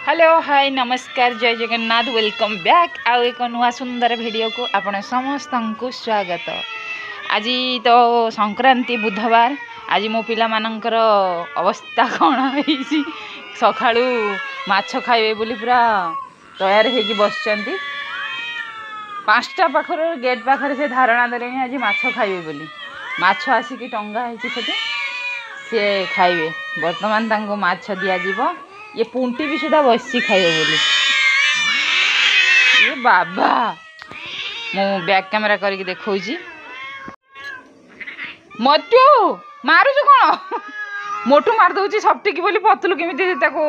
Hello hi नमस्कार जय Jagannath welcome back आउ एक नुआ सुंदर वीडियो को आपण समस्त को स्वागत। आज तो संक्रांति बुधवार आज मो पिला मानकर अवस्था कौन है सकाळू माछ खाइबे बोली पूरा तैयार होगी बसचंती 5टा पाखर गेट पाखर से धारणा देले आज माछ खाइबे बोली माछ आसिकी टंगा है सी खाइबे वर्तमान तांको माछ दिया जीवो ये पुंटी भी सुधा बसी खाइबे बोली ये बाबा मो बैक कैमेरा करके देखौजी मटू मारुछु कोन मोटू मार दउची सप्टिकी बोली पतलू केमिति ताको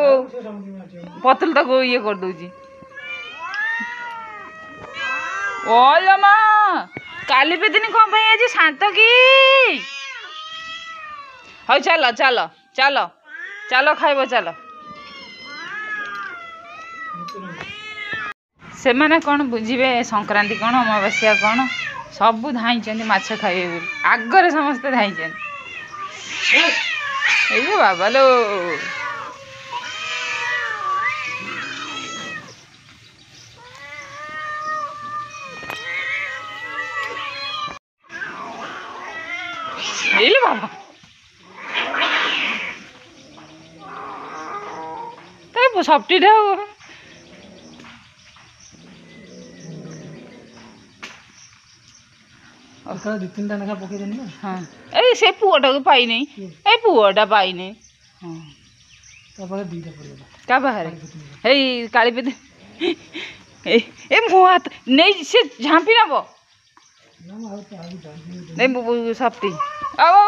पतलू ताको ये कर दउची ओलो मा काली पे दिन कोन भाई आज शांत की हो चलो चलो चलो चलो खाइबो चलो से माने कौन बुझे संक्रांति कौन अमावास्या कौन सबू धाई माछ खाइबे बोली आगरे समस्ते धाई बाबा लो बाबा तो सप्टी दु तीन टा नखा पके देनी हाँ ए से पुआटा को पाई नहीं ए पुआटा पाई नहीं हां तापर दीटा पड़ेगा का बाहर ए काली पे ए ए मुहात नहीं से झांपी ना बो ना मार तो आगे झांपी नहीं बो सप्ती आओ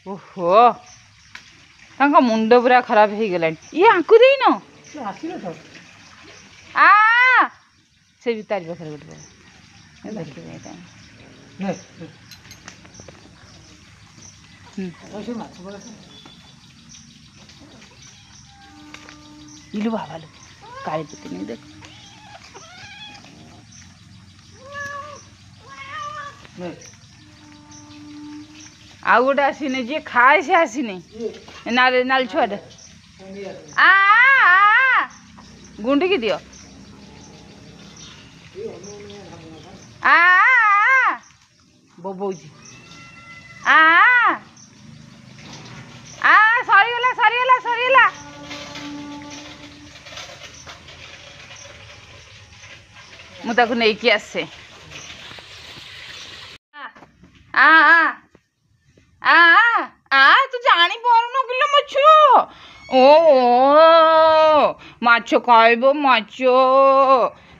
ओहो तांका मुंड पूरा खराब हो गलानी ये आंकु देई न से आसीला तो आ से भी तारी पाखर गोटे नहीं ऐसे माछ बड़ा इलु बाबा लो काली पुती नहीं देख नहीं आउ गोटे आसीने जी खाए से आसीने नाल नाल छुआटे आ गुंडी की दियो आ बोबौजी आ आ सरीगला सरीगला सरीगला मु ताकू नहीं कि आसे आ आ आ आ तू जानी पारुन किलो मछु ओ माछ खाइबो माछ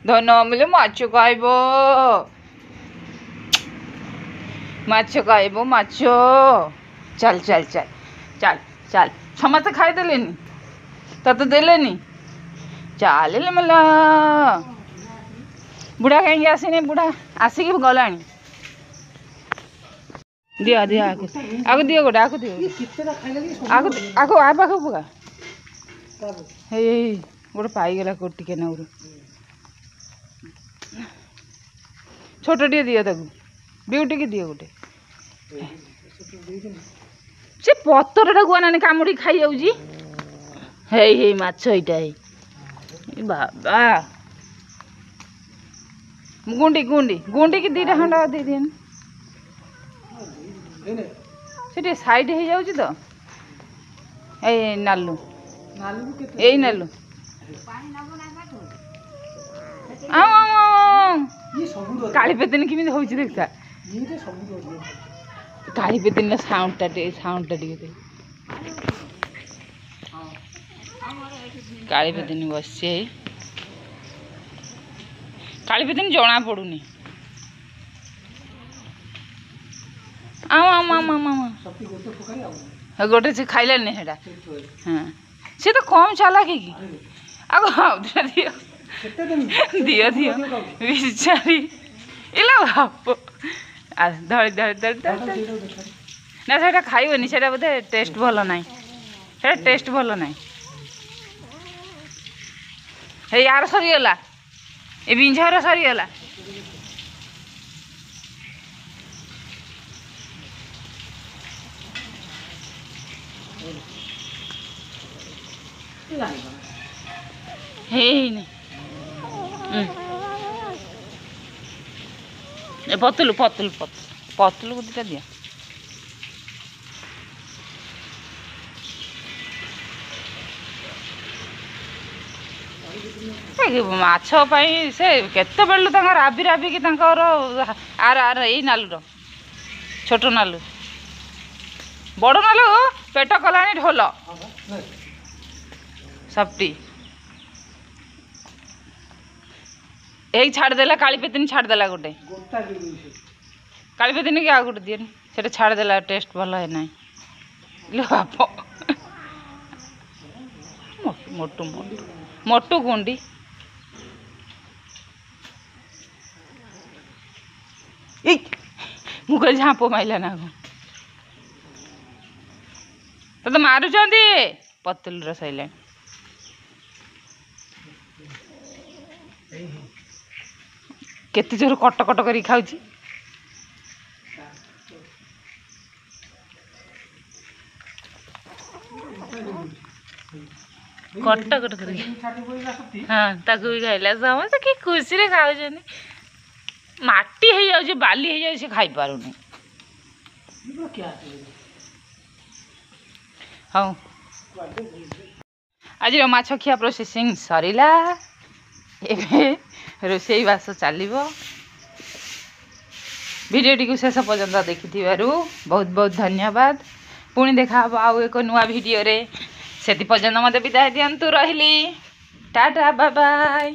धन मिले माछ खाइबो माछ खाइबो माछ चल चल चल चल चल समस्त खाई देलेनी तते देलेनी चल ले मला बुढ़ा कहीं आसीनी बुढ़ा आसिक गलानी दिया दिया आगो दियो गोटे आगो दियो आगो आगो आ पाख पका हे गोटे पाईगला कोटी के नौरु छोट टे दियो ताकू ब्यूटी की दियो गोटे से पतरटा गुआना कामुड़ी खाई जाऊजी हे हे माछ इटा हे बाबा गुंडी गुंडी गुंडी की दीटा खंडा दे दिन से साइड हो जाऊँ तो ए नालू ए नालू काली पेतिन किमी होची देखता काली पेतिन साउंडटा टिके काली पेतिन बसছে काली पेतिन जना पड़ुनी गोटे से खाइला नहीं हेटा हाँ से तो कम चला कि आगो दियो दियो दियो बिचारी इला बाप आ धड़ी धड़ी धड़ी ना सेटा खाइबनी सेटा बोधे टेस्ट भल ना सेटा टेस्ट भल ना हे यार सरीगला ए बिंझार सरीगला ହେଇନି ଏ ପତୁଲୁ ପତୁଲୁ ପତୁଲୁ ପତୁଲୁକୁ ଦୁଇଟା ଦିଅ। ମାଛ ପାଇଁ ସେ କେତେବେଳୁ ତାଙ୍କ ରାବି ରାବିକି ତାଙ୍କର ଆର ଏଇ ନାଲୁର ଛୋଟ ନାଲୁ ବଡ଼ ନାଲୁ ପେଟ କଲାଣି ଢୋଲ ସପ୍ଟି ଏଇ ଛାଡ଼ିଦେଲା କାଳିପେତିନି ଛାଡ଼ିଦେଲା ଗୋଟେ କାଳିପେତିନି କି ଆଉ ଗୋଟେ ଦିଏନି ସେଟା ଛାଡ଼ିଦେଲା ଟେଷ୍ଟ ଭଲ ହେ ନାହିଁ लो ବାପ ମୋଟୁ ମୋଟୁ ମୋଟୁ ଗୁଣ୍ଡି ଇ ମୁଁ କହିଲି ଝାମ୍ପ ମାଇଲା ନା କଣ ତତେ ମାରୁଛନ୍ତି ପତୁଲର ସଇଲାଣି କେତେ ଜୋର କଟ କଟ କରି ଖାଉଛି କଟ କଟ କରି ହଁ ତାକୁ ବି ଖାଇଲା ସମସ୍ତେ କି ଖୁସିରେ ଖାଉଛନ୍ତି ମାଟି ହେଇଯାଉଛି ବାଲି ହେଇଯାଉଛି ସେ ଖାଇପାରୁନି ହଉ ଆଜିର ମାଛ ଖିଆ ପ୍ରୋସେସିଂ ସରିଲା ଏବେ ରୋଷେଇ ବାସ ଚାଲିବ ଭିଡ଼ିଓଟିକୁ ଶେଷ ପର୍ଯ୍ୟନ୍ତ ଦେଖିଥିବାରୁ ବହୁତ ବହୁତ ଧନ୍ୟବାଦ ପୁଣି ଦେଖା ହେବ ଆଉ ଏକ ନୂଆ ଭିଡ଼ିଓରେ ସେତି ପର୍ଯ୍ୟନ୍ତ ମୋତେ ବିଦାୟ ଦିଅନ୍ତୁ ରହିଲି ଟାଟା ବାଏ ବାଏ।